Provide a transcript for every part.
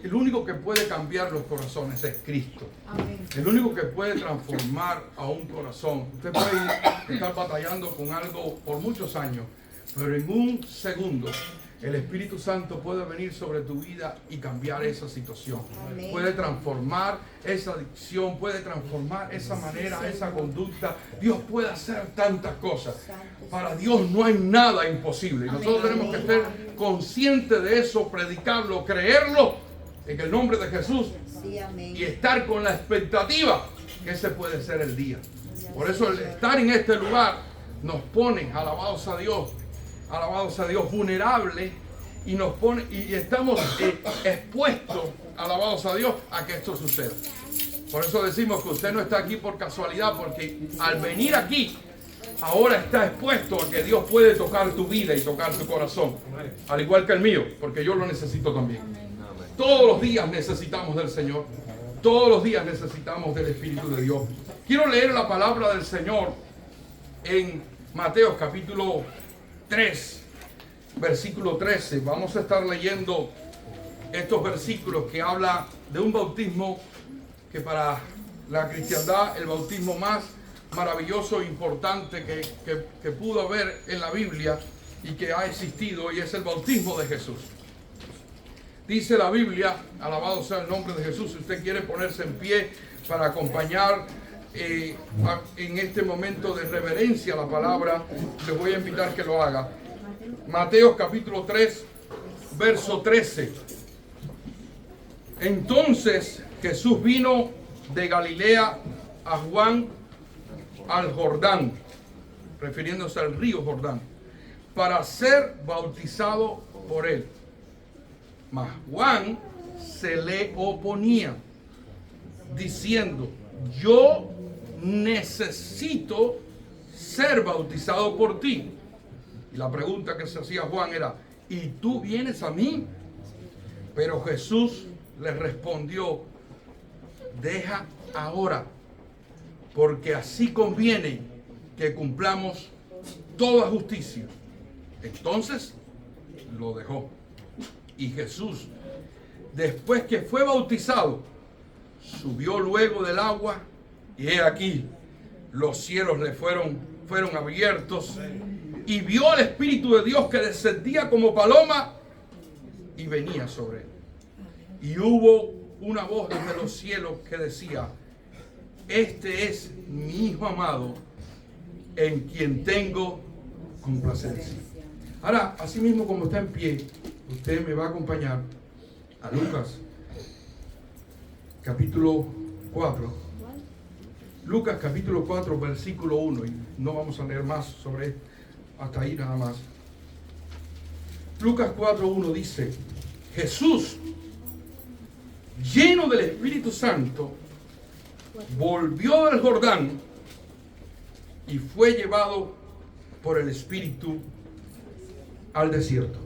el único que puede cambiar los corazones es Cristo. Amén. El único que puede transformar a un corazón. Usted puede estar batallando con algo por muchos años, pero en un segundo el Espíritu Santo puede venir sobre tu vida y cambiar esa situación. Amén. Puede transformar esa adicción, puede transformar esa manera, esa conducta. Dios puede hacer tantas cosas. Para Dios no hay nada imposible. Y nosotros tenemos que estar conscientes de eso, predicarlo, creerlo en el nombre de Jesús Sí, amén. y estar con la expectativa que ese puede ser el día. Por eso el estar en este lugar nos pone, alabados a Dios, vulnerables y nos pone y estamos expuestos, alabados a Dios, a que esto suceda. Por eso decimos que usted no está aquí por casualidad, porque al venir aquí ahora está expuesto a que Dios puede tocar tu vida y tocar tu corazón, al igual que el mío, porque yo lo necesito también. Todos los días necesitamos del Señor, todos los días necesitamos del Espíritu de Dios. Quiero leer la palabra del Señor en Mateo capítulo 3, versículo 13. Vamos a estar leyendo estos versículos que habla de un bautismo que para la cristiandad, el bautismo más maravilloso e importante que pudo haber en la Biblia y que ha existido, y es el bautismo de Jesús. Dice la Biblia, alabado sea el nombre de Jesús. Si usted quiere ponerse en pie para acompañar en este momento de reverencia a la palabra, les voy a invitar que lo haga. Mateo capítulo 3, verso 13. Entonces Jesús vino de Galilea a Juan al Jordán, refiriéndose al río Jordán, para ser bautizado por él. Mas Juan se le oponía, diciendo: yo necesito ser bautizado por ti. Y la pregunta que se hacía Juan era: ¿y tú vienes a mí? Pero Jesús le respondió: deja ahora, porque así conviene que cumplamos toda justicia. Entonces lo dejó. Y Jesús, después que fue bautizado, subió luego del agua, y he aquí, los cielos le fueron abiertos, y vio al Espíritu de Dios que descendía como paloma y venía sobre él. Y hubo una voz desde los cielos que decía: este es mi Hijo amado, en quien tengo complacencia. Ahora, así mismo como está en pie, usted me va a acompañar a Lucas capítulo 4. Lucas capítulo 4, versículo 1. Y no vamos a leer más sobre esto, hasta ahí nada más. Lucas 4:1 dice: Jesús, lleno del Espíritu Santo, volvió del Jordán y fue llevado por el Espíritu al desierto.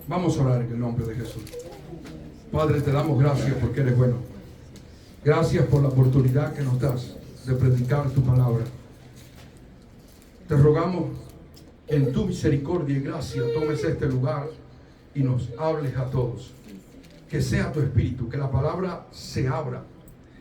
Vamos a orar en el nombre de Jesús. Padre, te damos gracias porque eres bueno. Gracias por la oportunidad que nos das de predicar tu palabra. Te rogamos que en tu misericordia y gracia tomes este lugar y nos hables a todos. Que sea tu espíritu, que la palabra se abra,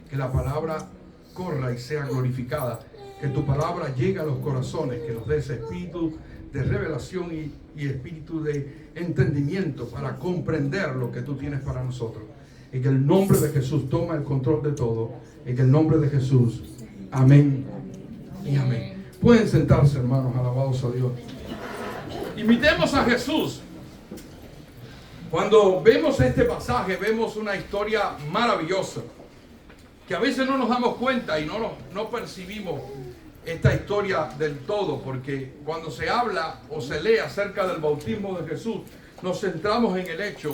que la palabra corra y sea glorificada, que tu palabra llegue a los corazones, que nos des espíritu de revelación y espíritu de entendimiento para comprender lo que tú tienes para nosotros. En el nombre de Jesús toma el control de todo. En el nombre de Jesús. Amén y amén. Pueden sentarse, hermanos, alabados a Dios. Imitemos a Jesús. Cuando vemos este pasaje, vemos una historia maravillosa, que a veces no nos damos cuenta y no percibimos esta historia del todo, porque cuando se habla o se lee acerca del bautismo de Jesús, nos centramos en el hecho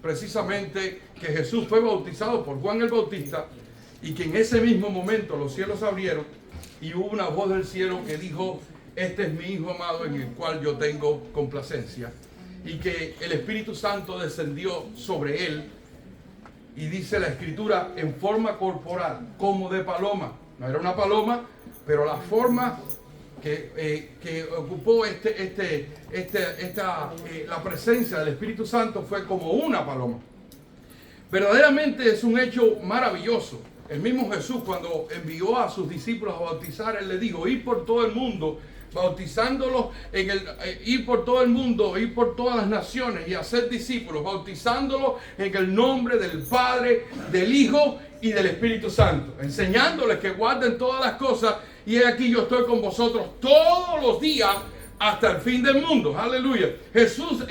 precisamente que Jesús fue bautizado por Juan el Bautista, y que en ese mismo momento los cielos se abrieron y hubo una voz del cielo que dijo: este es mi Hijo amado en el cual yo tengo complacencia, y que el Espíritu Santo descendió sobre él, y dice la Escritura, en forma corporal, como de paloma. No era una paloma, pero la forma que ocupó la presencia del Espíritu Santo fue como una paloma. Verdaderamente es un hecho maravilloso. El mismo Jesús, cuando envió a sus discípulos a bautizar, Él les dijo: ir por todo el mundo, bautizándolos ir por todo el mundo, ir por todas las naciones y hacer discípulos, bautizándolos en el nombre del Padre, del Hijo y del Espíritu Santo, enseñándoles que guarden todas las cosas, y he aquí yo estoy con vosotros todos los días hasta el fin del mundo. Aleluya. Jesús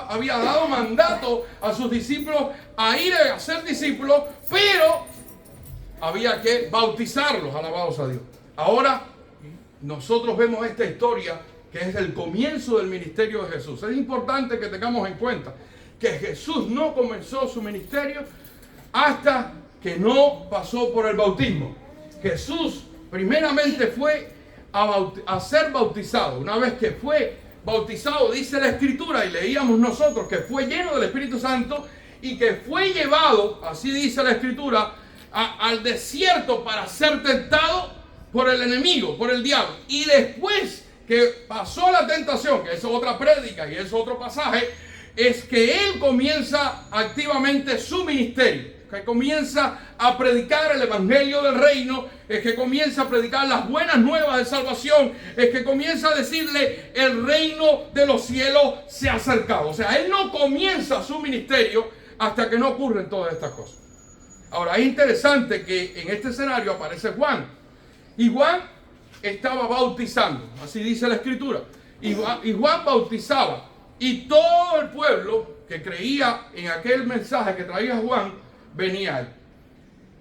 había dado mandato a sus discípulos a ir a ser discípulos, pero había que bautizarlos. Alabados a Dios. Ahora nosotros vemos esta historia que es el comienzo del ministerio de Jesús. Es importante que tengamos en cuenta que Jesús no comenzó su ministerio hasta que no pasó por el bautismo. Jesús primeramente fue a ser bautizado. Una vez que fue bautizado, dice la Escritura, y leíamos nosotros, que fue lleno del Espíritu Santo y que fue llevado, así dice la Escritura, al desierto para ser tentado por el enemigo, por el diablo. Y después que pasó la tentación, que es otra prédica y es otro pasaje, es que él comienza activamente su ministerio, que comienza a predicar el evangelio del reino, es que comienza a predicar las buenas nuevas de salvación, es que comienza a decirle: el reino de los cielos se ha acercado. O sea, él no comienza su ministerio hasta que no ocurren todas estas cosas. Ahora, es interesante que en este escenario aparece Juan, y Juan estaba bautizando, así dice la Escritura, y Juan bautizaba, y todo el pueblo que creía en aquel mensaje que traía Juan venía a él.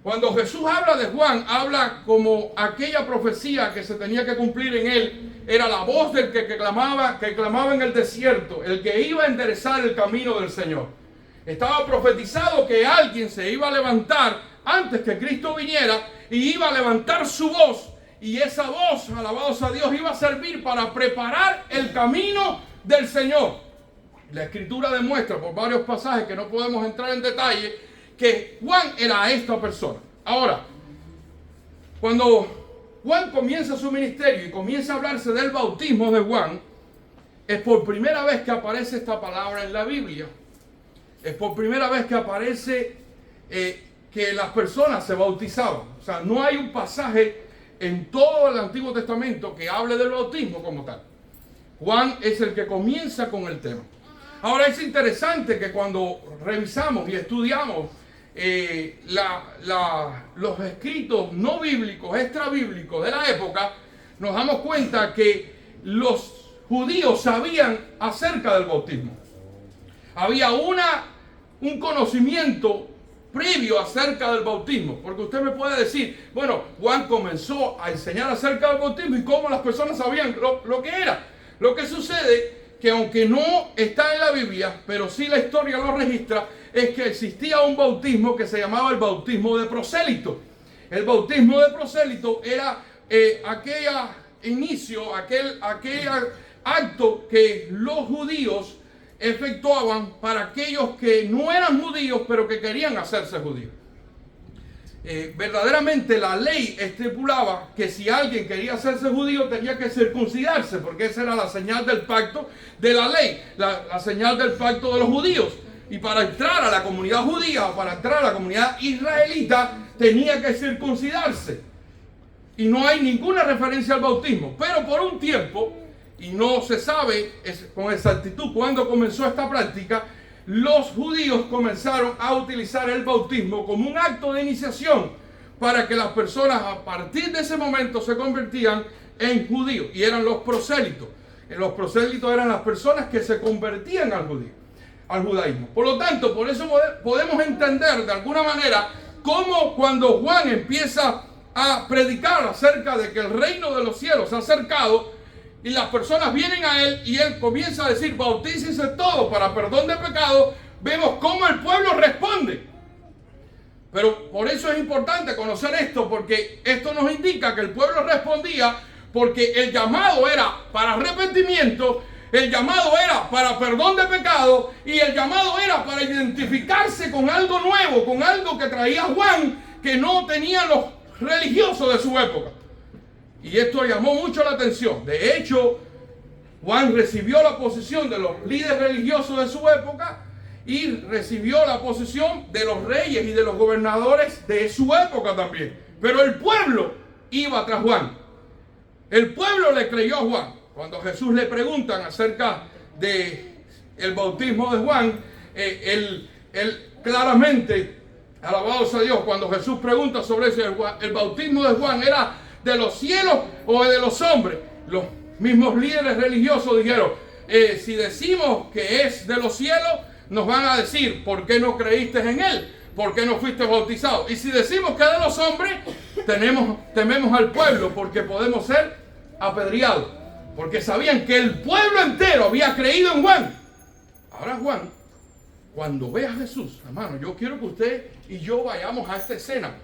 Cuando Jesús habla de Juan, habla como aquella profecía que se tenía que cumplir en él. Era la voz del que clamaba en el desierto, el que iba a enderezar el camino del Señor. Estaba profetizado que alguien se iba a levantar antes que Cristo viniera y iba a levantar su voz, y esa voz, alabados a Dios, iba a servir para preparar el camino del Señor. La Escritura demuestra por varios pasajes, que no podemos entrar en detalle, que Juan era esta persona. Ahora, cuando Juan comienza su ministerio y comienza a hablarse del bautismo de Juan, es por primera vez que aparece esta palabra en la Biblia. Es por primera vez que aparece que las personas se bautizaban. O sea, no hay un pasaje en todo el Antiguo Testamento que hable del bautismo como tal. Juan es el que comienza con el tema. Ahora, es interesante que cuando revisamos y estudiamos los escritos no bíblicos, extrabíblicos de la época, nos damos cuenta que los judíos sabían acerca del bautismo. Había un conocimiento previo acerca del bautismo, porque usted me puede decir: bueno, Juan comenzó a enseñar acerca del bautismo, y cómo las personas sabían lo que era. Lo que sucede, que aunque no está en la Biblia, pero sí la historia lo registra, es que existía un bautismo que se llamaba el bautismo de prosélito. El bautismo de prosélito era aquel acto que los judíos efectuaban para aquellos que no eran judíos, pero que querían hacerse judíos. Verdaderamente la ley estipulaba que si alguien quería hacerse judío tenía que circuncidarse, porque esa era la señal del pacto de la ley, la señal del pacto de los judíos. Y para entrar a la comunidad judía o para entrar a la comunidad israelita tenía que circuncidarse. Y no hay ninguna referencia al bautismo. Pero por un tiempo, y no se sabe con exactitud cuándo comenzó esta práctica, los judíos comenzaron a utilizar el bautismo como un acto de iniciación para que las personas a partir de ese momento se convertían en judíos, y eran los prosélitos. Los prosélitos eran las personas que se convertían al judaísmo. Por lo tanto, por eso podemos entender de alguna manera cómo cuando Juan empieza a predicar acerca de que el reino de los cielos se ha acercado, y las personas vienen a él y él comienza a decir: bautícense todos para perdón de pecado, vemos cómo el pueblo responde. Pero por eso es importante conocer esto, porque esto nos indica que el pueblo respondía porque el llamado era para arrepentimiento, el llamado era para perdón de pecado, y el llamado era para identificarse con algo nuevo, con algo que traía Juan que no tenían los religiosos de su época. Y esto llamó mucho la atención. De hecho, Juan recibió la oposición de los líderes religiosos de su época, y recibió la posición de los reyes y de los gobernadores de su época también. Pero el pueblo iba tras Juan. El pueblo le creyó a Juan. Cuando Jesús le preguntan acerca de el bautismo de Juan, él claramente, alabado sea Dios, cuando Jesús pregunta sobre eso, el bautismo de Juan era de los cielos o de los hombres. Los mismos líderes religiosos dijeron, si decimos que es de los cielos, nos van a decir, ¿por qué no creíste en él? ¿Por qué no fuiste bautizado? Y si decimos que es de los hombres, tememos al pueblo, porque podemos ser apedreados. Porque sabían que el pueblo entero había creído en Juan. Ahora Juan, cuando ve a Jesús, hermano, yo quiero que usted y yo vayamos a esta escena.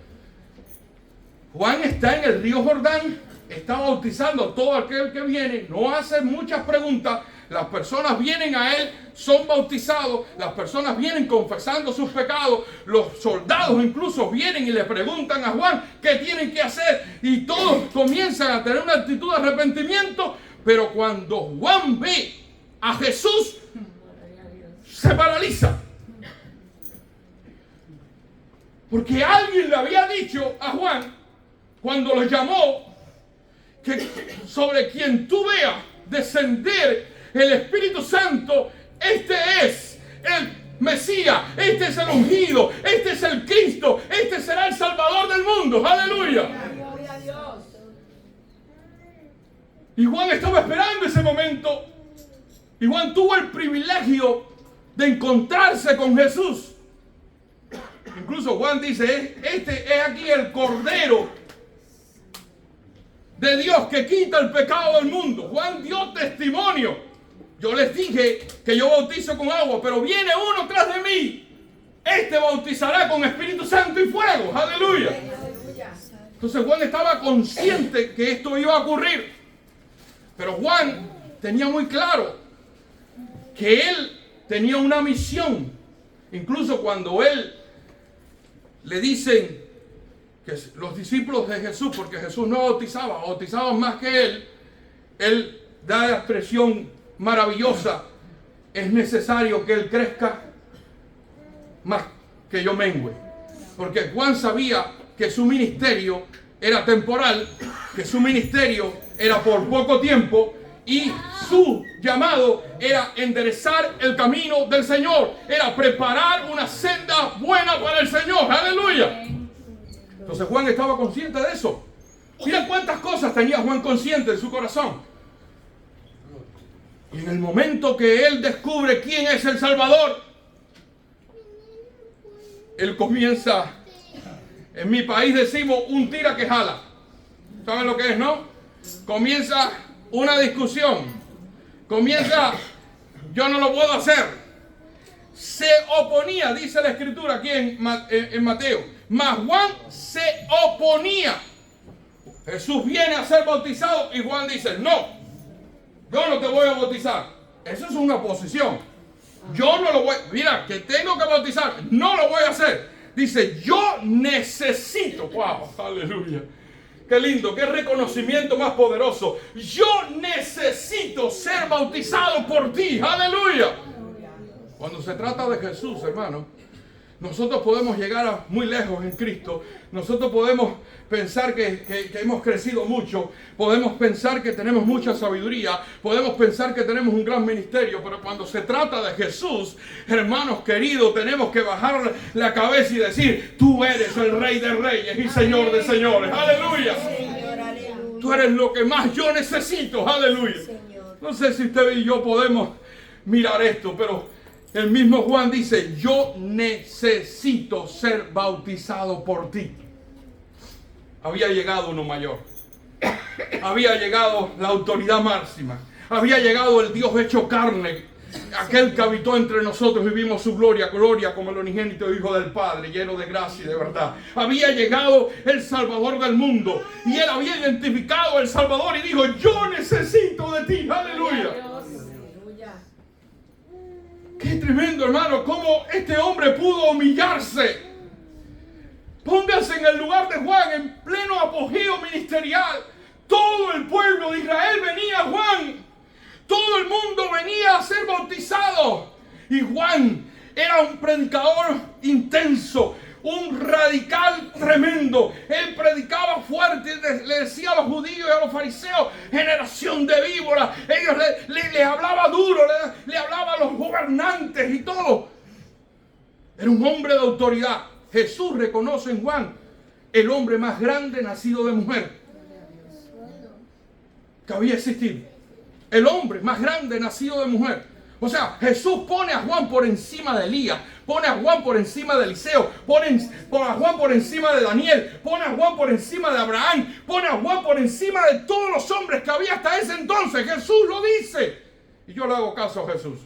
Juan está en el río Jordán, está bautizando a todo aquel que viene, no hace muchas preguntas, las personas vienen a él, son bautizados, las personas vienen confesando sus pecados, los soldados incluso vienen y le preguntan a Juan qué tienen que hacer y todos comienzan a tener una actitud de arrepentimiento, pero cuando Juan ve a Jesús, se paraliza. Porque alguien le había dicho a Juan, cuando lo llamó, que sobre quien tú veas descender el Espíritu Santo, este es el Mesías, este es el ungido, este es el Cristo, este será el Salvador del mundo. ¡Aleluya! Gloria a Dios. Y Juan estaba esperando ese momento. Y Juan tuvo el privilegio de encontrarse con Jesús. Incluso Juan dice, este es aquí el Cordero de Dios que quita el pecado del mundo. Juan dio testimonio. Yo les dije que yo bautizo con agua, pero viene uno tras de mí. Este bautizará con Espíritu Santo y fuego. Aleluya. Entonces Juan estaba consciente que esto iba a ocurrir. Pero Juan tenía muy claro que él tenía una misión. Incluso cuando él le dicen que los discípulos de Jesús, porque Jesús no bautizaban más que él da la expresión maravillosa, es necesario que él crezca más que yo mengüe. Porque Juan sabía que su ministerio era temporal, que su ministerio era por poco tiempo y su llamado era enderezar el camino del Señor, era preparar una senda buena para el Señor. ¡Aleluya! Entonces Juan estaba consciente de eso. Mira cuántas cosas tenía Juan consciente en su corazón. Y en el momento que él descubre quién es el Salvador, él comienza, en mi país decimos, un tira que jala. ¿Saben lo que es, no? Comienza una discusión. Comienza, yo no lo puedo hacer. Se oponía, dice la Escritura aquí en Mateo. Mas Juan se oponía. Jesús viene a ser bautizado y Juan dice, no, yo no te voy a bautizar. Eso es una oposición. Yo no lo voy, mira, que tengo que bautizar, no lo voy a hacer. Dice, yo necesito, wow, aleluya. Qué lindo, qué reconocimiento más poderoso. Yo necesito ser bautizado por ti, aleluya. Cuando se trata de Jesús, hermano, nosotros podemos llegar muy lejos en Cristo. Nosotros podemos pensar que hemos crecido mucho. Podemos pensar que tenemos mucha sabiduría. Podemos pensar que tenemos un gran ministerio. Pero cuando se trata de Jesús, hermanos queridos, tenemos que bajar la cabeza y decir, tú eres el Rey de Reyes y Señor de Señores. ¡Aleluya! Tú eres lo que más yo necesito. ¡Aleluya! No sé si usted y yo podemos mirar esto, pero el mismo Juan dice, yo necesito ser bautizado por ti. Había llegado uno mayor. Había llegado la autoridad máxima. Había llegado el Dios hecho carne. Aquel que habitó entre nosotros y vimos su gloria, gloria como el unigénito Hijo del Padre, lleno de gracia y de verdad. Había llegado el Salvador del mundo. Y él había identificado al Salvador y dijo, yo necesito de ti. Aleluya. Qué tremendo, hermano, cómo este hombre pudo humillarse. Póngase en el lugar de Juan, en pleno apogeo ministerial. Todo el pueblo de Israel venía a Juan. Todo el mundo venía a ser bautizado. Y Juan era un predicador intenso, un radical tremendo. Él predicaba fuerte, le decía a los judíos y a los fariseos: generación de víboras. Ellos le hablaba duro, le hablaba a los gobernantes y todo. Era un hombre de autoridad. Jesús reconoce en Juan el hombre más grande nacido de mujer que había existido. El hombre más grande nacido de mujer. O sea, Jesús pone a Juan por encima de Elías, pone a Juan por encima de Eliseo, pone a Juan por encima de Daniel, pone a Juan por encima de Abraham, pone a Juan por encima de todos los hombres que había hasta ese entonces. Jesús lo dice. Y yo le hago caso a Jesús.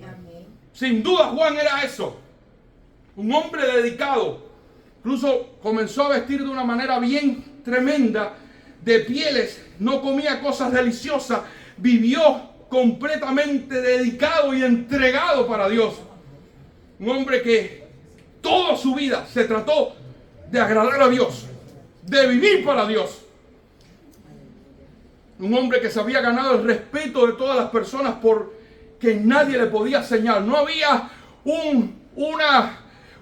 Amén. Sin duda Juan era eso. Un hombre dedicado. Incluso comenzó a vestir de una manera bien tremenda, de pieles, no comía cosas deliciosas, vivió completamente dedicado y entregado para Dios. Un hombre que toda su vida se trató de agradar a Dios, de vivir para Dios. Un hombre que se había ganado el respeto de todas las personas porque nadie le podía señalar. No había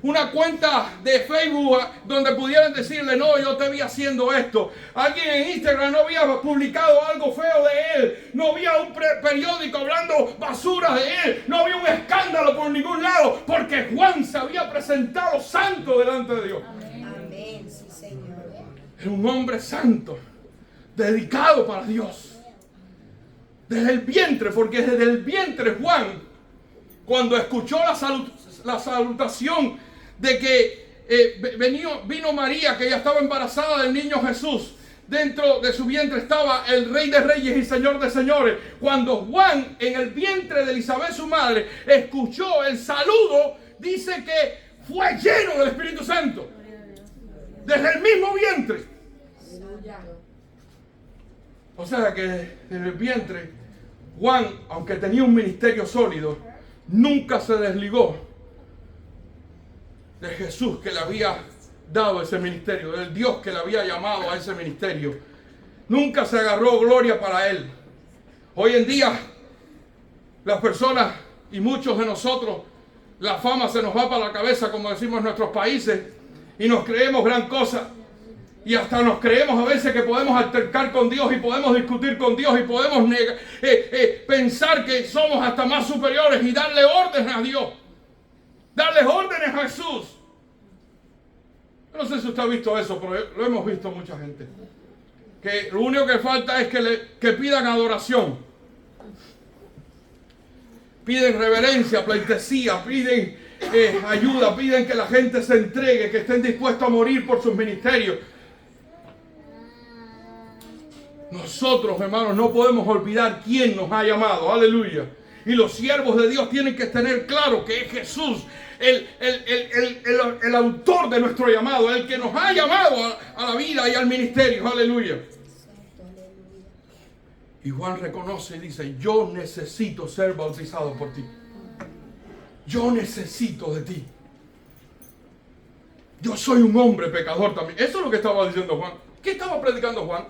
una cuenta de Facebook donde pudieran decirle: no, yo te vi haciendo esto. Alguien en Instagram no había publicado algo feo de él. No había un periódico hablando basura de él. No había un escándalo por ningún lado, porque Juan se había presentado santo delante de Dios. Amén, sí, Señor. Era un hombre santo, dedicado para Dios. Desde el vientre, porque desde el vientre Juan, cuando escuchó la salutación de que vino María, que ya estaba embarazada del niño Jesús, dentro de su vientre estaba el Rey de Reyes y Señor de Señores. Cuando Juan, en el vientre de Elizabeth, su madre, escuchó el saludo, dice que fue lleno del Espíritu Santo. Desde el mismo vientre. O sea que desde el vientre, Juan, aunque tenía un ministerio sólido, nunca se desligó de Jesús que le había dado ese ministerio, del Dios que le había llamado a ese ministerio. Nunca se agarró gloria para él. Hoy en día, las personas y muchos de nosotros, la fama se nos va para la cabeza, como decimos en nuestros países, y nos creemos gran cosa. Y hasta nos creemos a veces que podemos altercar con Dios y podemos discutir con Dios y podemos pensar que somos hasta más superiores y darle órdenes a Dios. Darles órdenes a Jesús. Yo no sé si usted ha visto eso, pero lo hemos visto mucha gente. Que lo único que falta es que pidan adoración. Piden reverencia, pleitesía, piden ayuda, piden que la gente se entregue, que estén dispuestos a morir por sus ministerios. Nosotros, hermanos, no podemos olvidar quién nos ha llamado. Aleluya. Y los siervos de Dios tienen que tener claro que es Jesús el autor de nuestro llamado, el que nos ha llamado a la vida y al ministerio. Aleluya. Y Juan reconoce y dice: yo necesito ser bautizado por ti. Yo necesito de ti. Yo soy un hombre pecador también. Eso es lo que estaba diciendo Juan. ¿Qué estaba predicando Juan?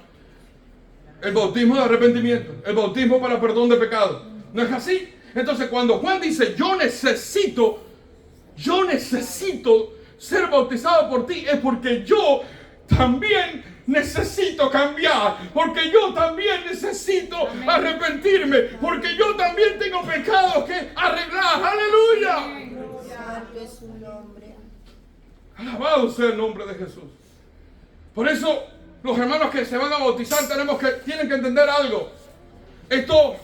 El bautismo de arrepentimiento, el bautismo para perdón de pecado. ¿No es así? Entonces cuando Juan dice: yo necesito ser bautizado por ti, es porque yo también necesito cambiar, porque yo también necesito arrepentirme, porque yo también tengo pecados que arreglar. ¡Aleluya! Santo es su nombre. Alabado sea el nombre de Jesús. Por eso los hermanos que se van a bautizar tienen que entender algo. Esto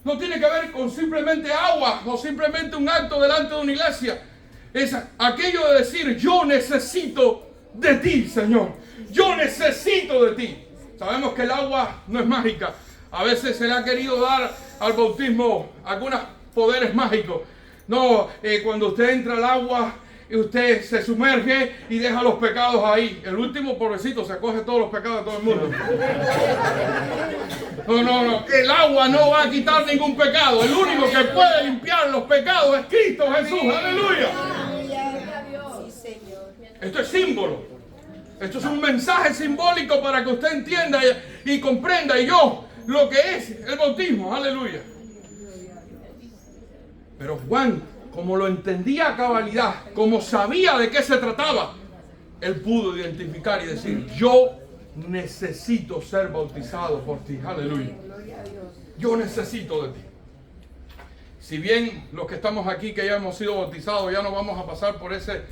no tiene que ver con simplemente agua o simplemente un acto delante de una iglesia. Es aquello de decir: yo necesito de ti, Señor. Yo necesito de ti. Sabemos que el agua no es mágica. A veces se le ha querido dar al bautismo algunos poderes mágicos. No, cuando usted entra al agua, usted se sumerge y deja los pecados ahí. El último pobrecito se acoge todos los pecados de todo el mundo. No. El agua no va a quitar ningún pecado. El único que puede limpiar los pecados es Cristo Jesús. Aleluya. Esto es símbolo. Esto es un mensaje simbólico para que usted entienda y comprenda lo que es el bautismo. Aleluya. Pero Juan como lo entendía a cabalidad, como sabía de qué se trataba, él pudo identificar y decir, yo necesito ser bautizado por ti. Aleluya. Yo necesito de ti. Si bien los que estamos aquí, que ya hemos sido bautizados, ya no vamos a pasar por ese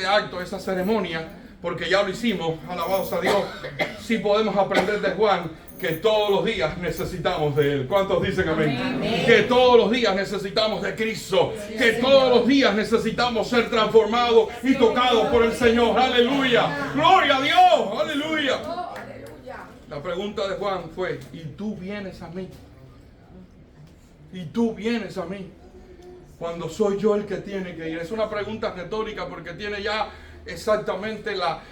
acto, esa ceremonia, porque ya lo hicimos, alabados a Dios, sí podemos aprender de Juan que todos los días necesitamos de Él. ¿Cuántos dicen amén? Amén. Que todos los días necesitamos de Cristo, que todos los días necesitamos ser transformados y tocados por el Señor. Aleluya. Gloria a Dios. Aleluya. La pregunta de Juan fue, ¿y tú vienes a mí? ¿Y tú vienes a mí? Cuando soy yo el que tiene que ir. Es una pregunta retórica porque tiene ya exactamente la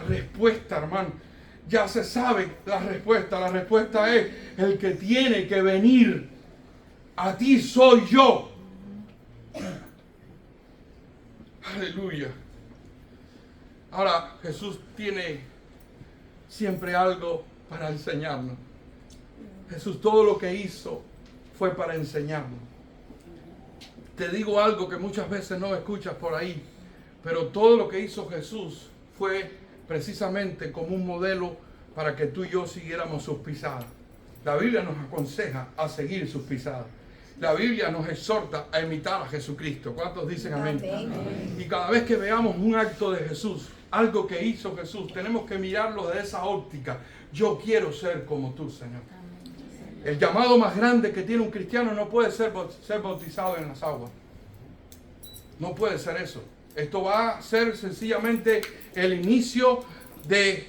respuesta, hermano. Ya se sabe la respuesta. La respuesta es, el que tiene que venir a ti soy yo. Aleluya. Ahora, Jesús tiene siempre algo para enseñarnos. Jesús todo lo que hizo fue para enseñarnos. Te digo algo que muchas veces no escuchas por ahí, pero todo lo que hizo Jesús fue precisamente como un modelo para que tú y yo siguiéramos sus pisadas. La Biblia nos aconseja a seguir sus pisadas. La Biblia nos exhorta a imitar a Jesucristo. ¿Cuántos dicen amén? Amén? Y cada vez que veamos un acto de Jesús, algo que hizo Jesús, tenemos que mirarlo de esa óptica. Yo quiero ser como tú, Señor. El llamado más grande que tiene un cristiano no puede ser bautizado en las aguas. No puede ser eso. Esto va a ser sencillamente el inicio de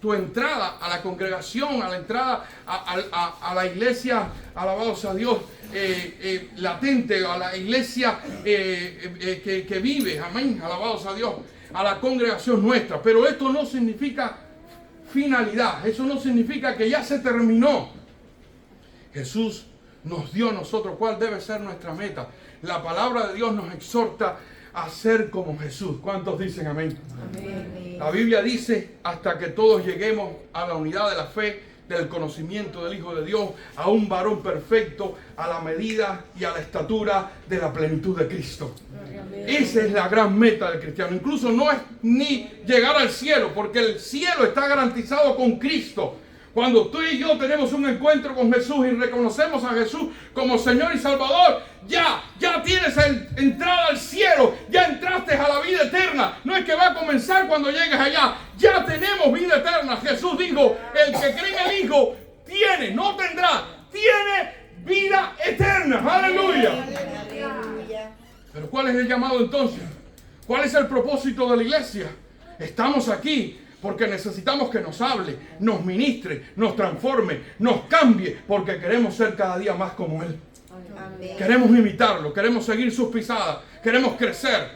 tu entrada a la congregación, a la entrada a la iglesia, alabados a Dios, latente, a la iglesia que vive, amén, alabados a Dios, a la congregación nuestra. Pero esto no significa finalidad, eso no significa que ya se terminó. Jesús nos dio a nosotros cuál debe ser nuestra meta. La palabra de Dios nos exhorta a ser como Jesús. ¿Cuántos dicen amén? Amén? La Biblia dice, hasta que todos lleguemos a la unidad de la fe, del conocimiento del Hijo de Dios, a un varón perfecto, a la medida y a la estatura de la plenitud de Cristo. Esa es la gran meta del cristiano. Incluso no es ni llegar al cielo, porque el cielo está garantizado con Cristo. Cuando tú y yo tenemos un encuentro con Jesús y reconocemos a Jesús como Señor y Salvador, ya tienes entrada al cielo, ya entraste a la vida eterna. No es que va a comenzar cuando llegues allá, ya tenemos vida eterna. Jesús dijo, el que cree en el Hijo tiene, no tendrá, tiene vida eterna. Aleluya. Pero ¿cuál es el llamado entonces? ¿Cuál es el propósito de la iglesia? Estamos aquí porque necesitamos que nos hable, nos ministre, nos transforme, nos cambie, porque queremos ser cada día más como Él. Amén. Queremos imitarlo, queremos seguir sus pisadas, queremos crecer.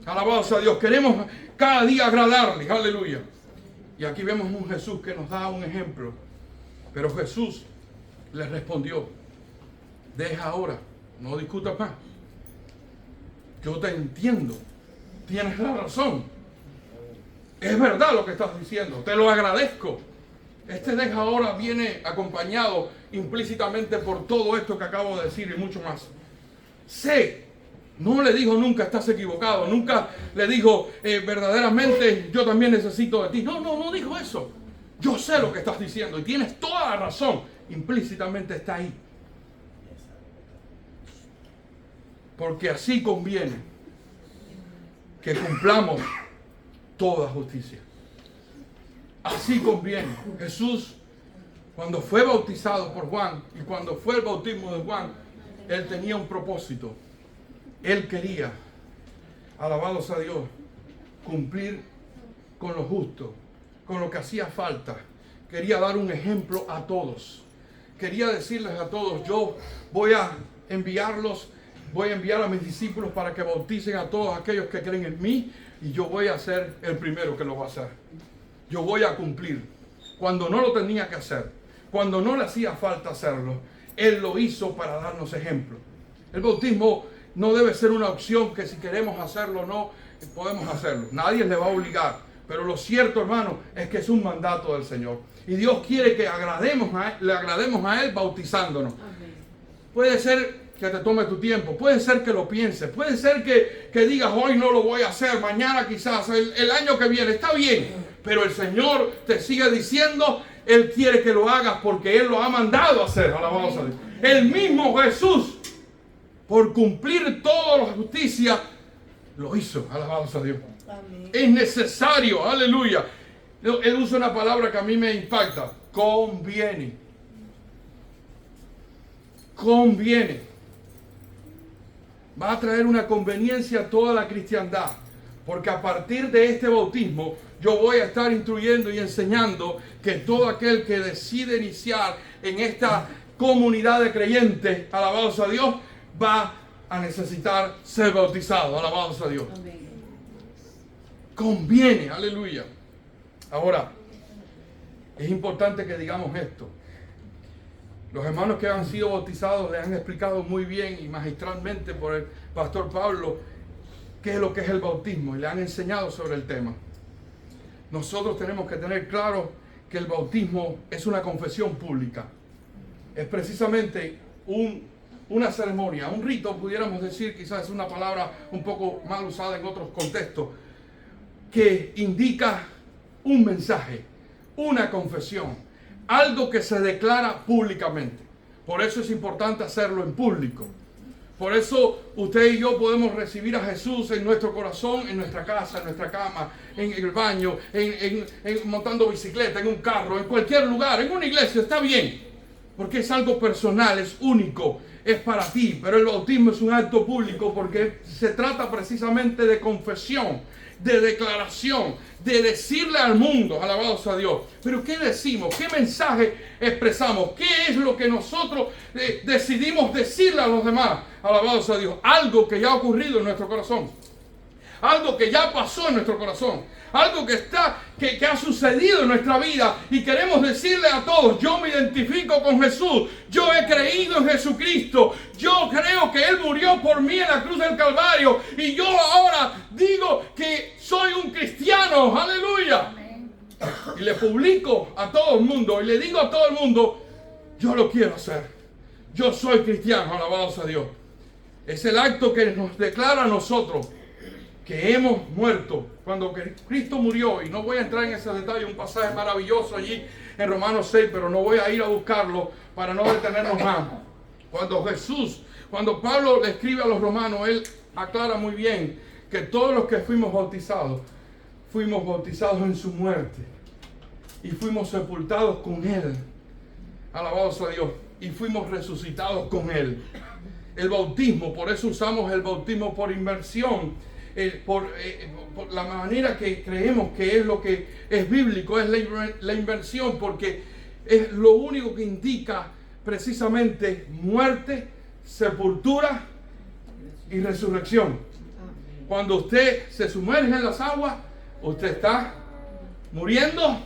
Alabados a Dios, queremos cada día agradarle. Aleluya. Y aquí vemos un Jesús que nos da un ejemplo. Pero Jesús les respondió, deja ahora, no discutas más. Yo te entiendo, tienes la razón. Es verdad lo que estás diciendo, te lo agradezco. Este deja ahora viene acompañado implícitamente por todo esto que acabo de decir y mucho más. Sé, no le dijo nunca estás equivocado, nunca le dijo verdaderamente yo también necesito de ti. No dijo eso. Yo sé lo que estás diciendo y tienes toda la razón. Implícitamente está ahí. Porque así conviene que cumplamos toda justicia. Así conviene. Jesús, cuando fue bautizado por Juan y cuando fue el bautismo de Juan, Él tenía un propósito. Él quería, alabados a Dios, cumplir con lo justo, con lo que hacía falta. Quería dar un ejemplo a todos. Quería decirles a todos, yo voy a enviar a mis discípulos para que bauticen a todos aquellos que creen en mí. Y yo voy a ser el primero que lo va a hacer. Yo voy a cumplir. Cuando no lo tenía que hacer, cuando no le hacía falta hacerlo, Él lo hizo para darnos ejemplo. El bautismo no debe ser una opción que si queremos hacerlo o no, podemos hacerlo. Nadie le va a obligar. Pero lo cierto, hermano, es que es un mandato del Señor. Y Dios quiere que le agrademos a Él bautizándonos. Amén. Puede ser que te tome tu tiempo. Puede ser que lo pienses. Puede ser que digas, hoy no lo voy a hacer, mañana quizás, el año que viene. Está bien. Pero el Señor te sigue diciendo, Él quiere que lo hagas porque Él lo ha mandado a hacer. Alabado sea Dios. El mismo Jesús, por cumplir toda la justicia, lo hizo. Alabado sea Dios. Amén. Es necesario. Aleluya. Él usa una palabra que a mí me impacta. Conviene. Conviene. Va a traer una conveniencia a toda la cristiandad, porque a partir de este bautismo yo voy a estar instruyendo y enseñando que todo aquel que decide iniciar en esta comunidad de creyentes, alabado sea Dios, va a necesitar ser bautizado, alabado sea Dios. Amén. Conviene, aleluya. Ahora, es importante que digamos esto. Los hermanos que han sido bautizados le han explicado muy bien y magistralmente por el pastor Pablo qué es lo que es el bautismo y le han enseñado sobre el tema. Nosotros tenemos que tener claro que el bautismo es una confesión pública. Es precisamente una ceremonia, un rito, pudiéramos decir, quizás es una palabra un poco mal usada en otros contextos, que indica un mensaje, una confesión. Algo que se declara públicamente. Por eso es importante hacerlo en público. Por eso usted y yo podemos recibir a Jesús en nuestro corazón, en nuestra casa, en nuestra cama, en el baño, montando bicicleta, en un carro, en cualquier lugar, en una iglesia, está bien. Porque es algo personal, es único, es para ti. Pero el bautismo es un acto público porque se trata precisamente de confesión, de declaración, de decirle al mundo, alabado sea Dios. Pero ¿qué decimos? ¿Qué mensaje expresamos? ¿Qué es lo que nosotros decidimos decirle a los demás? Alabado sea Dios. Algo que ya ha ocurrido en nuestro corazón. Algo que ya pasó en nuestro corazón. Algo que ha sucedido en nuestra vida y queremos decirle a todos, yo me identifico con Jesús, yo he creído en Jesucristo, yo creo que Él murió por mí en la cruz del Calvario y yo ahora digo que soy un cristiano, aleluya. Amén. Y le publico a todo el mundo y le digo a todo el mundo, yo lo quiero hacer, yo soy cristiano, alabado sea Dios. Es el acto que nos declara a nosotros que hemos muerto cuando Cristo murió, y no voy a entrar en ese detalle, un pasaje maravilloso allí en Romanos 6, pero no voy a ir a buscarlo para no detenernos más. Cuando Pablo le escribe a los romanos, él aclara muy bien que todos los que fuimos bautizados en su muerte y fuimos sepultados con Él, alabado sea Dios, y fuimos resucitados con Él. El bautismo, por eso usamos el bautismo por inmersión, por la manera que creemos que es lo que es bíblico, es la inversión, porque es lo único que indica precisamente muerte, sepultura y resurrección. Cuando usted se sumerge en las aguas, usted está muriendo,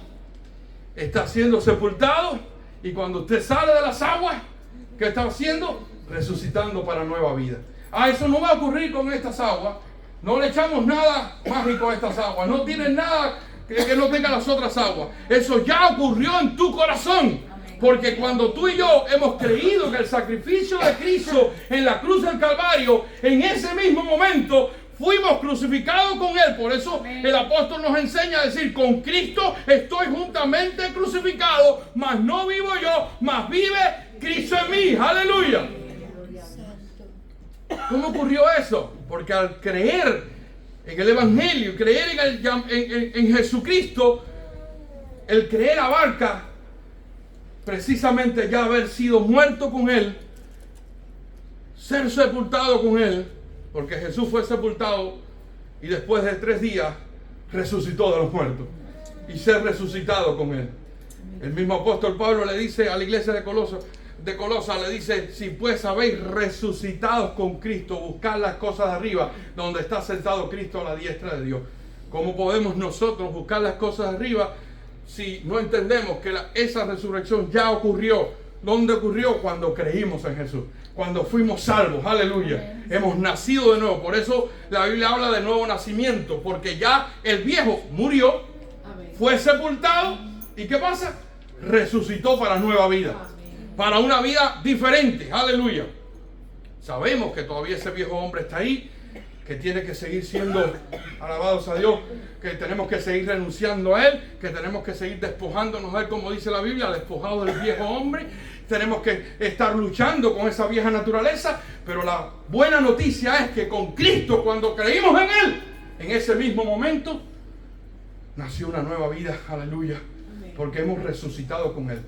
está siendo sepultado, y cuando usted sale de las aguas, ¿qué está haciendo? Resucitando para nueva vida. Eso no va a ocurrir con estas aguas. No le echamos nada mágico a estas aguas. No tienen nada que no tenga las otras aguas. Eso ya ocurrió en tu corazón. Porque cuando tú y yo hemos creído que el sacrificio de Cristo en la cruz del Calvario, en ese mismo momento fuimos crucificados con Él. Por eso el apóstol nos enseña a decir, con Cristo estoy juntamente crucificado, mas no vivo yo, mas vive Cristo en mí. Aleluya. ¿Cómo ocurrió eso? Porque al creer en el Evangelio, creer en Jesucristo, el creer abarca precisamente ya haber sido muerto con Él, ser sepultado con Él, porque Jesús fue sepultado y después de 3 días resucitó de los muertos, y ser resucitado con Él. El mismo apóstol Pablo le dice a la iglesia de Colosa, le dice, si pues habéis resucitados con Cristo, buscad las cosas de arriba, donde está sentado Cristo a la diestra de Dios. ¿Cómo podemos nosotros buscar las cosas de arriba si no entendemos que esa resurrección ya ocurrió? ¿Dónde ocurrió? Cuando creímos en Jesús, cuando fuimos salvos, aleluya. Hemos nacido de nuevo. Por eso la Biblia habla de nuevo nacimiento, porque ya el viejo murió, fue sepultado, ¿y qué pasa? Resucitó para nueva vida, para una vida diferente, aleluya. Sabemos que todavía ese viejo hombre está ahí, que tiene que seguir siendo alabados a Dios, que tenemos que seguir renunciando a él, que tenemos que seguir despojándonos de él, como dice la Biblia, despojado del viejo hombre. Tenemos que estar luchando con esa vieja naturaleza, pero la buena noticia es que con Cristo, cuando creímos en él, en ese mismo momento nació una nueva vida, aleluya, porque hemos resucitado con él.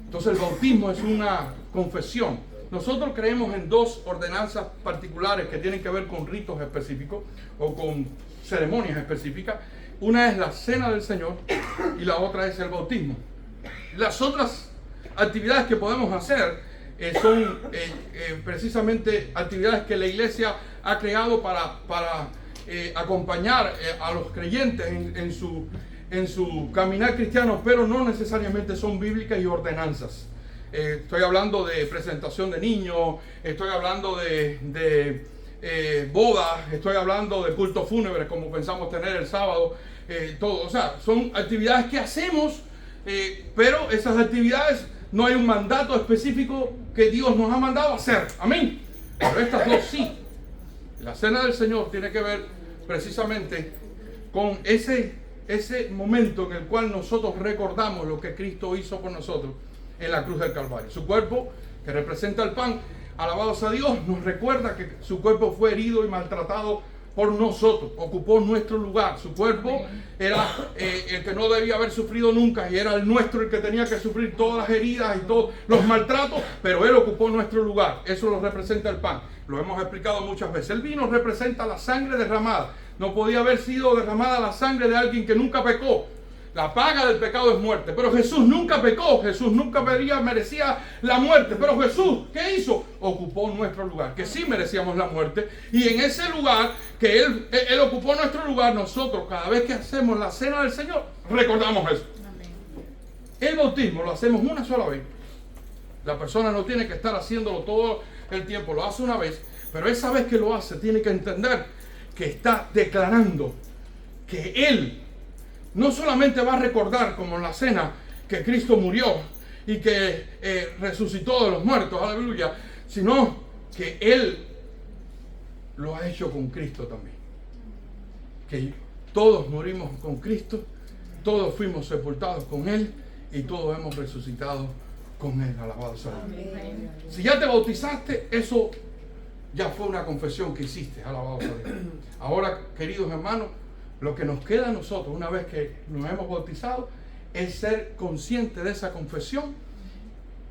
Entonces el bautismo es una confesión. Nosotros creemos en dos ordenanzas particulares que tienen que ver con ritos específicos o con ceremonias específicas. Una es la cena del Señor y la otra es el bautismo. Las otras actividades que podemos hacer son precisamente actividades que la iglesia ha creado para acompañar a los creyentes en su caminar cristiano, pero no necesariamente son bíblicas y ordenanzas. Estoy hablando de presentación de niños, estoy hablando de bodas, estoy hablando de cultos fúnebres como pensamos tener el sábado, todo. O sea, son actividades que hacemos, pero esas actividades no hay un mandato específico que Dios nos ha mandado a hacer. Amén. Pero estas dos sí. La cena del Señor tiene que ver precisamente con ese momento en el cual nosotros recordamos lo que Cristo hizo por nosotros en la cruz del Calvario. Su cuerpo, que representa el pan, alabados a Dios, nos recuerda que su cuerpo fue herido y maltratado por nosotros, ocupó nuestro lugar. Su cuerpo era el que no debía haber sufrido nunca, y era el nuestro el que tenía que sufrir todas las heridas y todos los maltratos, pero él ocupó nuestro lugar. Eso lo representa el pan. Lo hemos explicado muchas veces. El vino representa la sangre derramada. No podía haber sido derramada la sangre de alguien que nunca pecó. La paga del pecado es muerte, pero Jesús nunca pecó, Jesús nunca merecía la muerte, pero Jesús, ¿qué hizo? Ocupó nuestro lugar, que sí merecíamos la muerte, y en ese lugar que Él ocupó nuestro lugar, nosotros cada vez que hacemos la cena del Señor, recordamos eso. Amén. El bautismo lo hacemos una sola vez. La persona no tiene que estar haciéndolo todo el tiempo, lo hace una vez, pero esa vez que lo hace tiene que entender que está declarando que Él no solamente va a recordar, como en la cena, que Cristo murió y que resucitó de los muertos, aleluya, sino que Él lo ha hecho con Cristo también. Que todos morimos con Cristo, todos fuimos sepultados con Él y todos hemos resucitado con Él, alabado sea Dios. Si ya te bautizaste, eso ya fue una confesión que hiciste, alabado sea Dios. Ahora, queridos hermanos, lo que nos queda a nosotros, una vez que nos hemos bautizado, es ser conscientes de esa confesión,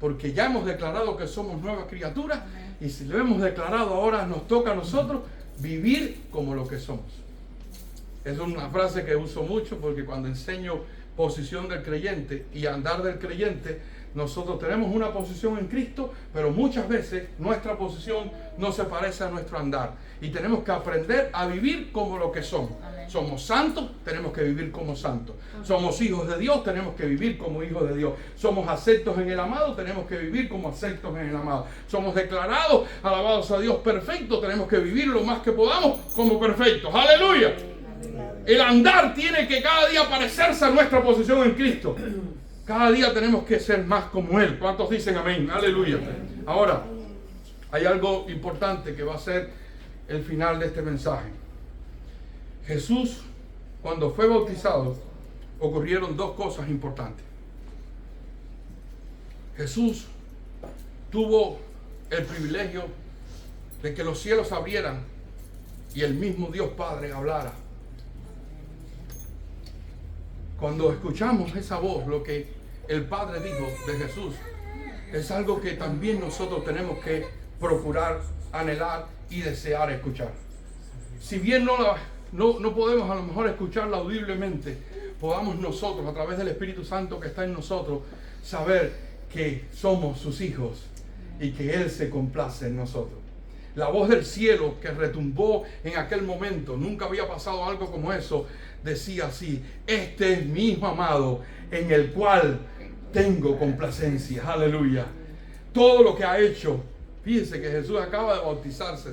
porque ya hemos declarado que somos nuevas criaturas, y si lo hemos declarado, ahora nos toca a nosotros vivir como lo que somos. Es una frase que uso mucho, porque cuando enseño posición del creyente y andar del creyente, nosotros tenemos una posición en Cristo, pero muchas veces nuestra posición no se parece a nuestro andar, y tenemos que aprender a vivir como lo que somos. Somos santos, tenemos que vivir como santos. Somos hijos de Dios, tenemos que vivir como hijos de Dios. Somos aceptos en el amado, tenemos que vivir como aceptos en el amado. Somos declarados, alabados a Dios, perfectos, tenemos que vivir lo más que podamos como perfectos. ¡Aleluya! El andar tiene que cada día parecerse a nuestra posición en Cristo. Cada día tenemos que ser más como Él. ¿Cuántos dicen amén? ¡Aleluya! Ahora, hay algo importante que va a ser el final de este mensaje. Jesús, cuando fue bautizado, ocurrieron dos cosas importantes. Jesús tuvo el privilegio de que los cielos se abrieran y el mismo Dios Padre hablara. Cuando escuchamos esa voz, lo que el Padre dijo de Jesús, es algo que también nosotros tenemos que procurar, anhelar y desear escuchar. Si bien no podemos a lo mejor escucharla audiblemente, podamos nosotros, a través del Espíritu Santo que está en nosotros, saber que somos sus hijos y que Él se complace en nosotros. La voz del cielo que retumbó en aquel momento, nunca había pasado algo como eso, decía así: este es mi Hijo amado, en el cual tengo complacencia. Aleluya. Todo lo que ha hecho Fíjense que Jesús acaba de bautizarse,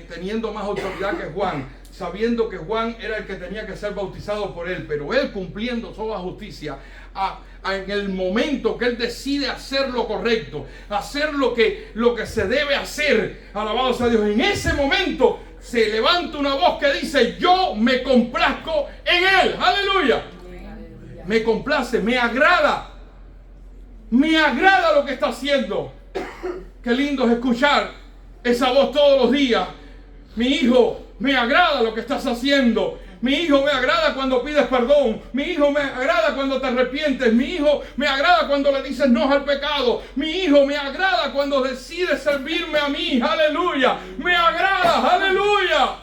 teniendo más autoridad que Juan, sabiendo que Juan era el que tenía que ser bautizado por él, pero él cumpliendo toda justicia, en el momento que él decide hacer lo correcto, hacer lo que se debe hacer, alabado sea Dios, en ese momento se levanta una voz que dice: yo me complazco en él. Aleluya. Me complace, me agrada lo que está haciendo. Qué lindo es escuchar esa voz todos los días. Mi hijo, me agrada lo que estás haciendo. Mi hijo, me agrada cuando pides perdón. Mi hijo, me agrada cuando te arrepientes. Mi hijo, me agrada cuando le dices no al pecado. Mi hijo, me agrada cuando decides servirme a mí. Aleluya. Me agrada. Aleluya.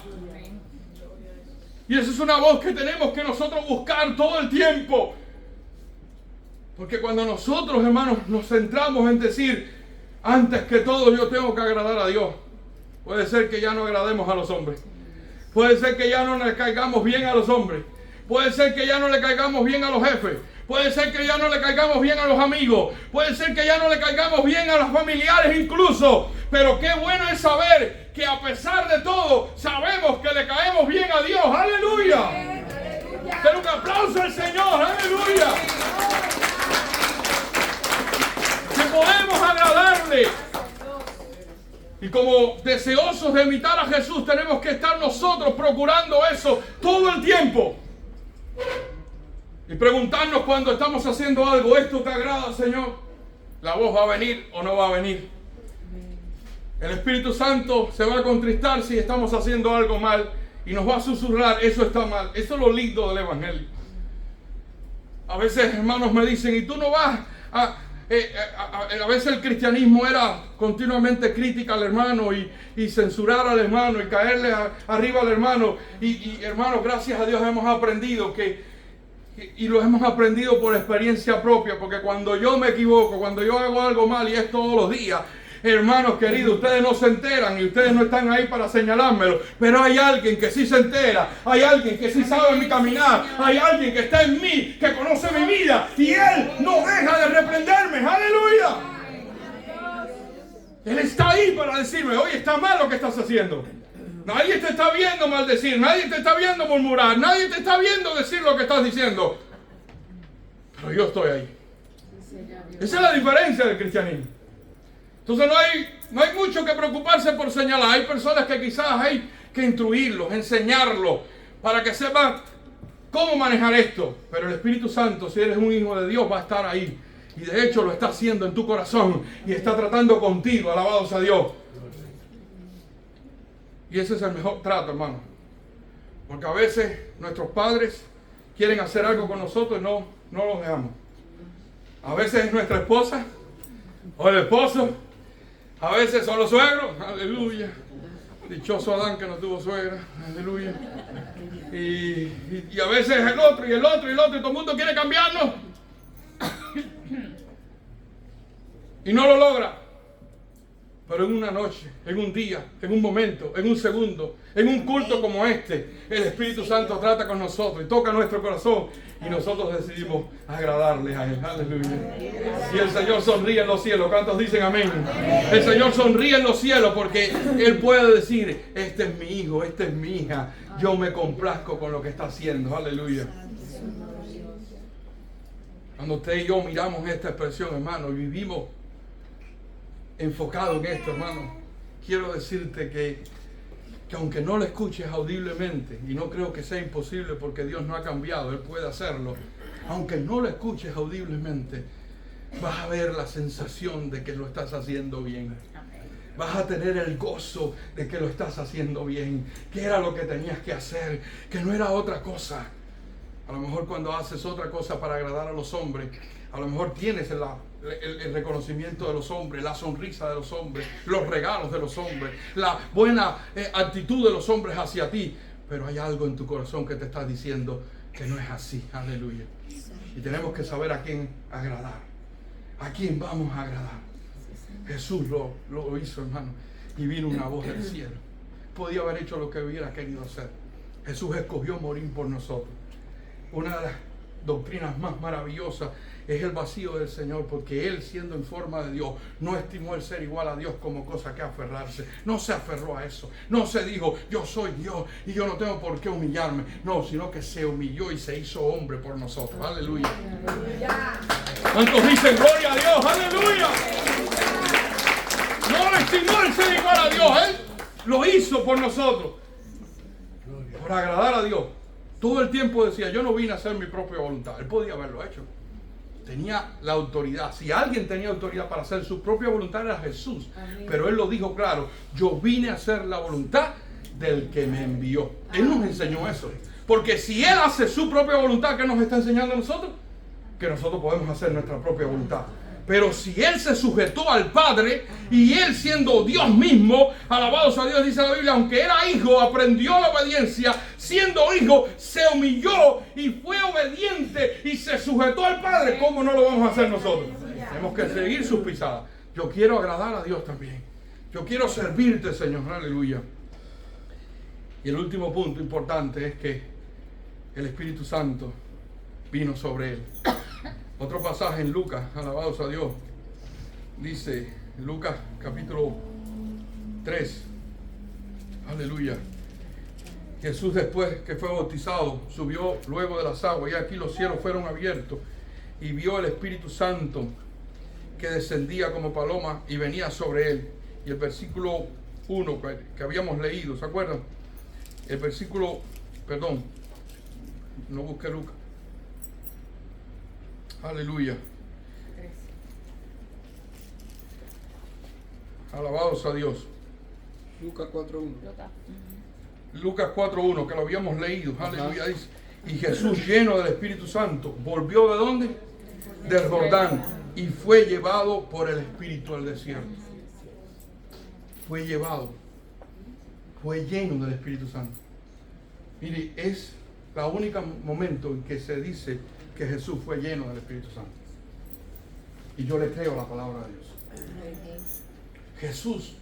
Y esa es una voz que tenemos que nosotros buscar todo el tiempo. Porque cuando nosotros, hermanos, nos centramos en decir: antes que todo yo tengo que agradar a Dios, puede ser que ya no agrademos a los hombres. Puede ser que ya no le caigamos bien a los hombres. Puede ser que ya no le caigamos bien a los jefes. Puede ser que ya no le caigamos bien a los amigos. Puede ser que ya no le caigamos bien a los familiares incluso. Pero qué bueno es saber que a pesar de todo, sabemos que le caemos bien a Dios. ¡Aleluya! Den un aplauso al Señor. ¡Aleluya! Que podemos agradarle. Y como deseosos de imitar a Jesús, tenemos que estar nosotros procurando eso todo el tiempo. Y preguntarnos cuando estamos haciendo algo: ¿esto te agrada, Señor? ¿La voz va a venir o no va a venir? El Espíritu Santo se va a contristar si estamos haciendo algo mal y nos va a susurrar: eso está mal. Eso es lo lindo del Evangelio. A veces, hermanos, me dicen: ¿y tú no vas a veces el cristianismo era continuamente crítica al hermano y censurar al hermano y caerle arriba al hermano? Y hermanos, gracias a Dios hemos aprendido y lo hemos aprendido por experiencia propia, porque cuando yo me equivoco, cuando yo hago algo mal, y es todos los días, hermanos queridos, ustedes no se enteran y ustedes no están ahí para señalármelo, pero hay alguien que sí se entera, hay alguien que sí sabe mi caminar, hay alguien que está en mí, que conoce mi vida, y Él no deja de reprenderme. ¡Aleluya! Él está ahí para decirme: oye, está mal lo que estás haciendo. Nadie te está viendo maldecir, nadie te está viendo murmurar, nadie te está viendo decir lo que estás diciendo, pero yo estoy ahí. Esa es la diferencia del cristianismo. Entonces no hay mucho que preocuparse por señalar. Hay personas que quizás hay que instruirlos, enseñarlos, para que sepan cómo manejar esto. Pero el Espíritu Santo, si eres un hijo de Dios, va a estar ahí. Y de hecho lo está haciendo en tu corazón y está tratando contigo. Alabado sea Dios. Y ese es el mejor trato, hermano. Porque a veces nuestros padres quieren hacer algo con nosotros y no los dejamos. A veces es nuestra esposa o el esposo. A veces son los suegros. Aleluya. Dichoso Adán que no tuvo suegra. Aleluya. Y a veces el otro y el otro y el otro. Y todo el mundo quiere cambiarnos. Y no lo logra. Pero en una noche, en un día, en un momento, en un segundo, en un culto como este, el Espíritu Santo trata con nosotros y toca nuestro corazón y nosotros decidimos agradarle a Él. Aleluya. Y el Señor sonríe en los cielos. ¿Cuántos dicen amén? El Señor sonríe en los cielos porque Él puede decir: este es mi hijo, esta es mi hija. Yo me complazco con lo que está haciendo. Aleluya. Cuando usted y yo miramos esta expresión, hermano, y vivimos enfocado en esto, hermano, quiero decirte que aunque no lo escuches audiblemente, y no creo que sea imposible porque Dios no ha cambiado, Él puede hacerlo, aunque no lo escuches audiblemente, vas a ver la sensación de que lo estás haciendo bien. Vas a tener el gozo de que lo estás haciendo bien, que era lo que tenías que hacer, que no era otra cosa. A lo mejor cuando haces otra cosa para agradar a los hombres, a lo mejor tienes el reconocimiento de los hombres, la sonrisa de los hombres, los regalos de los hombres, la buena actitud de los hombres hacia ti. Pero hay algo en tu corazón que te está diciendo que no es así. Aleluya. Y tenemos que saber a quién agradar. ¿A quién vamos a agradar? Jesús lo hizo, hermano. Y vino una voz del cielo. Podía haber hecho lo que hubiera querido hacer. Jesús escogió morir por nosotros. Una de las doctrinas más maravillosas es el vacío del Señor, porque Él, siendo en forma de Dios, no estimó el ser igual a Dios como cosa que aferrarse. No se aferró a eso. No se dijo, yo soy Dios y yo no tengo por qué humillarme. No, sino que se humilló y se hizo hombre por nosotros. Aleluya. ¿Cuántos dicen gloria a Dios? Aleluya. No lo estimó el ser igual a Dios. Él lo hizo por nosotros. Por agradar a Dios. Todo el tiempo decía, yo no vine a hacer mi propia voluntad. Él podía haberlo hecho. Tenía la autoridad. Si alguien tenía autoridad para hacer su propia voluntad era Jesús. Amén. Pero Él lo dijo claro, yo vine a hacer la voluntad del que me envió. Él nos enseñó eso. Porque si Él hace su propia voluntad, ¿qué nos está enseñando a nosotros? Que nosotros podemos hacer nuestra propia voluntad. Pero si Él se sujetó al Padre y Él siendo Dios mismo, alabado sea Dios, dice la Biblia, aunque era hijo, aprendió la obediencia, siendo hijo, se humilló y fue obediente y se sujetó al Padre. ¿Cómo no lo vamos a hacer nosotros? Tenemos que seguir sus pisadas. Yo quiero agradar a Dios también. Yo quiero servirte, Señor. Aleluya. Y el último punto importante es que el Espíritu Santo vino sobre Él. Otro pasaje en Lucas, alabado sea Dios, dice Lucas capítulo 3, aleluya. Jesús, después que fue bautizado, subió luego de las aguas y aquí los cielos fueron abiertos y vio el Espíritu Santo que descendía como paloma y venía sobre él. Y el versículo 1 que habíamos leído, ¿se acuerdan? El versículo, perdón, no busqué Lucas. Aleluya. Alabados a Dios. Lucas 4.1. Lucas 4.1, que lo habíamos leído. Aleluya. Dice, y Jesús, lleno del Espíritu Santo, volvió ¿de dónde? Del Jordán. Y fue llevado por el Espíritu al desierto. Fue llevado. Fue lleno del Espíritu Santo. Mire, es la única momento en que se dice que Jesús fue lleno del Espíritu Santo. Y yo le creo a la palabra de Dios. Jesús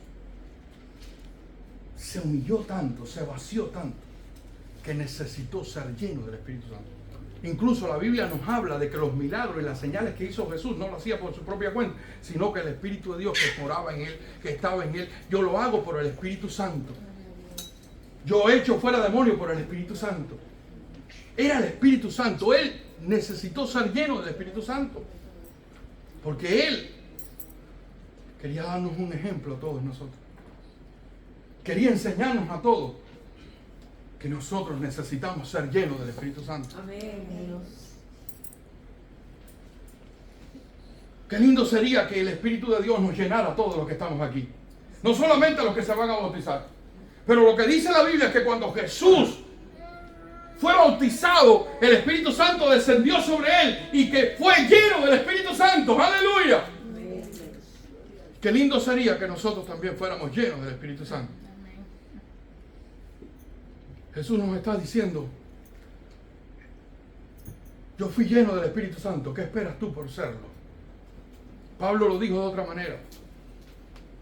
se humilló tanto, se vació tanto, que necesitó ser lleno del Espíritu Santo. Incluso la Biblia nos habla de que los milagros y las señales que hizo Jesús no lo hacía por su propia cuenta, sino que el Espíritu de Dios que moraba en Él, que estaba en Él, yo lo hago por el Espíritu Santo. Yo echo fuera demonios por el Espíritu Santo. Era el Espíritu Santo. Él necesitó ser lleno del Espíritu Santo. Porque Él quería darnos un ejemplo a todos nosotros. Quería enseñarnos a todos que nosotros necesitamos ser llenos del Espíritu Santo. Amén. Qué lindo sería que el Espíritu de Dios nos llenara a todos los que estamos aquí. No solamente a los que se van a bautizar. Pero lo que dice la Biblia es que cuando Jesús fue bautizado, el Espíritu Santo descendió sobre él y que fue lleno del Espíritu Santo. ¡Aleluya! Qué lindo sería que nosotros también fuéramos llenos del Espíritu Santo. Jesús nos está diciendo, yo fui lleno del Espíritu Santo, ¿qué esperas tú por serlo? Pablo lo dijo de otra manera.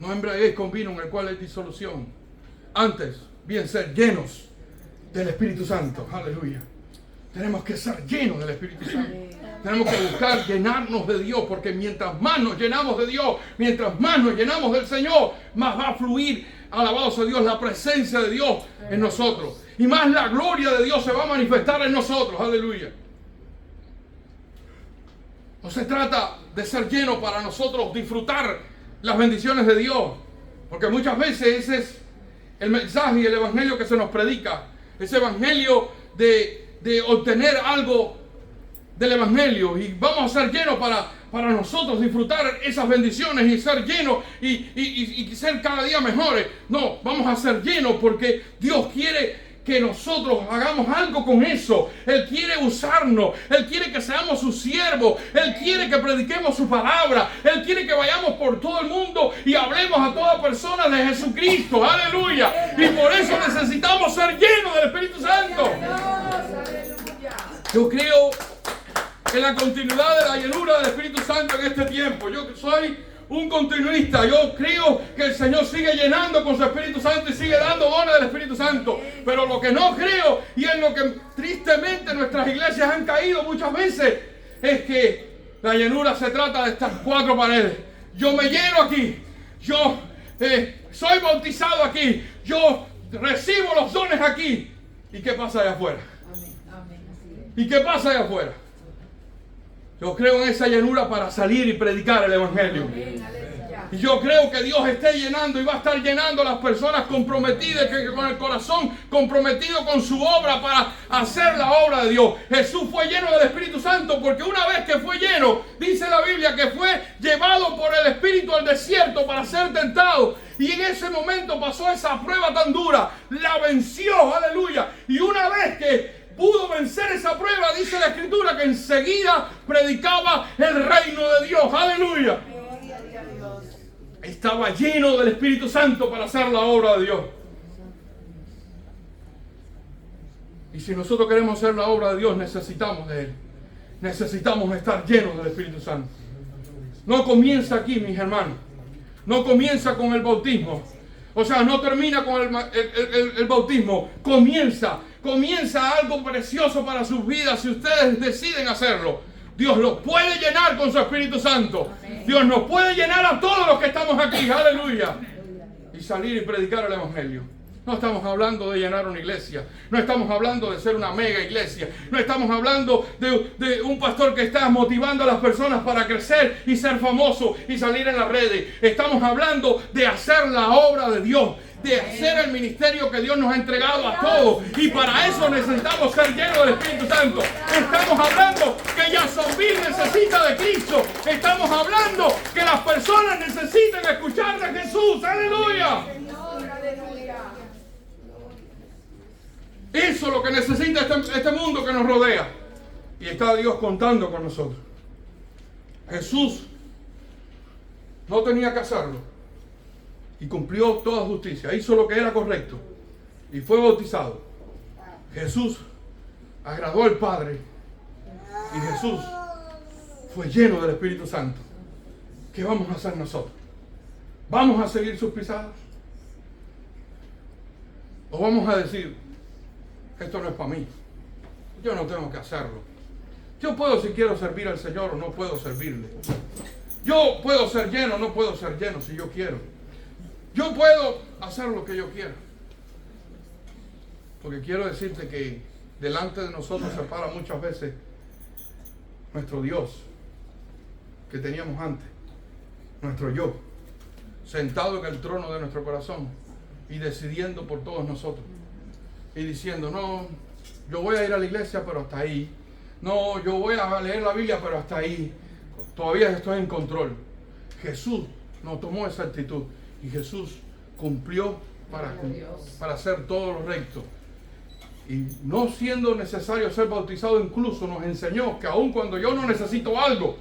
No embriaguéis con vino en el cual hay disolución. Antes, bien ser llenos del Espíritu Santo. Aleluya. Tenemos que ser llenos del Espíritu Santo. Tenemos que buscar llenarnos de Dios, porque mientras más nos llenamos de Dios, mientras más nos llenamos del Señor, más va a fluir, alabado sea Dios, la presencia de Dios en nosotros. Y más la gloria de Dios se va a manifestar en nosotros. Aleluya. No se trata de ser lleno para nosotros disfrutar las bendiciones de Dios, porque muchas veces ese es el mensaje y el evangelio que se nos predica. Ese evangelio de obtener algo del evangelio, y vamos a ser llenos para nosotros disfrutar esas bendiciones y ser llenos y ser cada día mejores. No, vamos a ser llenos porque Dios quiere que nosotros hagamos algo con eso. Él quiere usarnos. Él quiere que seamos sus siervos. Él quiere que prediquemos su palabra. Él quiere que vayamos por todo el mundo y hablemos a toda persona de Jesucristo. Aleluya. Y por eso necesitamos ser llenos del Espíritu Santo. Yo creo en la continuidad de la llenura del Espíritu Santo en este tiempo. Yo soy un continuista. Yo creo que el Señor sigue llenando con su Espíritu Santo y sigue dando dones del Espíritu Santo. Pero lo que no creo, y en lo que tristemente nuestras iglesias han caído muchas veces, es que La llenura se trata de estas 4 paredes. Yo me lleno aquí. Yo soy bautizado aquí. Yo recibo los dones aquí. ¿Y qué pasa allá afuera? ¿Y qué pasa allá afuera? Yo creo en esa llenura para salir y predicar el evangelio. Y yo creo que Dios esté llenando y va a estar llenando a las personas comprometidas, que con el corazón comprometido con su obra para hacer la obra de Dios. Jesús fue lleno del Espíritu Santo porque una vez que fue lleno, dice la Biblia que fue llevado por el Espíritu al desierto para ser tentado. Y en ese momento pasó esa prueba tan dura, la venció, aleluya. Y una vez que pudo vencer esa prueba, dice la Escritura que enseguida predicaba el reino de Dios, aleluya. Estaba lleno del Espíritu Santo para hacer la obra de Dios. Y si nosotros queremos hacer la obra de Dios, necesitamos de Él. Necesitamos estar llenos del Espíritu Santo. No comienza aquí, mis hermanos. No comienza con el bautismo. O sea, no termina con el bautismo. Comienza algo precioso para sus vidas si ustedes deciden hacerlo. Dios los puede llenar con su Espíritu Santo. Dios nos puede llenar a todos los que estamos aquí. Aleluya. Y salir y predicar el evangelio. No estamos hablando de llenar una iglesia. No estamos hablando de ser una mega iglesia. No estamos hablando de un pastor que está motivando a las personas para crecer y ser famoso y salir en las redes. Estamos hablando de hacer la obra de Dios, de hacer el ministerio que Dios nos ha entregado a todos. Y para eso necesitamos ser llenos del Espíritu Santo. Estamos hablando que Jacksonville necesita de Cristo. Estamos hablando que las personas necesitan escuchar de Jesús. ¡Aleluya! Eso es lo que necesita este mundo que nos rodea. Y está Dios contando con nosotros. Jesús no tenía que hacerlo. Y cumplió toda justicia. Hizo lo que era correcto. Y fue bautizado. Jesús agradó al Padre. Y Jesús fue lleno del Espíritu Santo. ¿Qué vamos a hacer nosotros? ¿Vamos a seguir sus pisadas? ¿O vamos a decir, esto no es para mí? Yo no tengo que hacerlo. Yo puedo, si quiero servir al Señor, o no puedo servirle. Yo puedo ser lleno, no puedo ser lleno si yo quiero. Yo puedo hacer lo que yo quiera. Porque quiero decirte que delante de nosotros se para muchas veces nuestro Dios que teníamos antes, nuestro yo, sentado en el trono de nuestro corazón y decidiendo por todos nosotros. Y diciendo, no, yo voy a ir a la iglesia, pero hasta ahí. No, yo voy a leer la Biblia, pero hasta ahí. Todavía estoy en control. Jesús no tomó esa actitud. Y Jesús cumplió para hacer todo lo recto. Y no siendo necesario ser bautizado, incluso nos enseñó que aun cuando yo no necesito algo,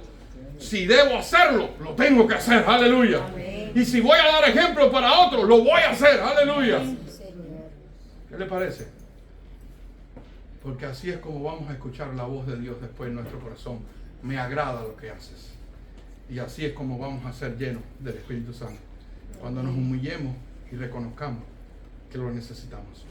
si debo hacerlo, lo tengo que hacer. Aleluya. Amén. Y si voy a dar ejemplo para otros, lo voy a hacer. Aleluya. ¿Qué le parece? Porque así es como vamos a escuchar la voz de Dios después en nuestro corazón. Me agrada lo que haces. Y así es como vamos a ser llenos del Espíritu Santo. Cuando nos humillemos y reconozcamos que lo necesitamos.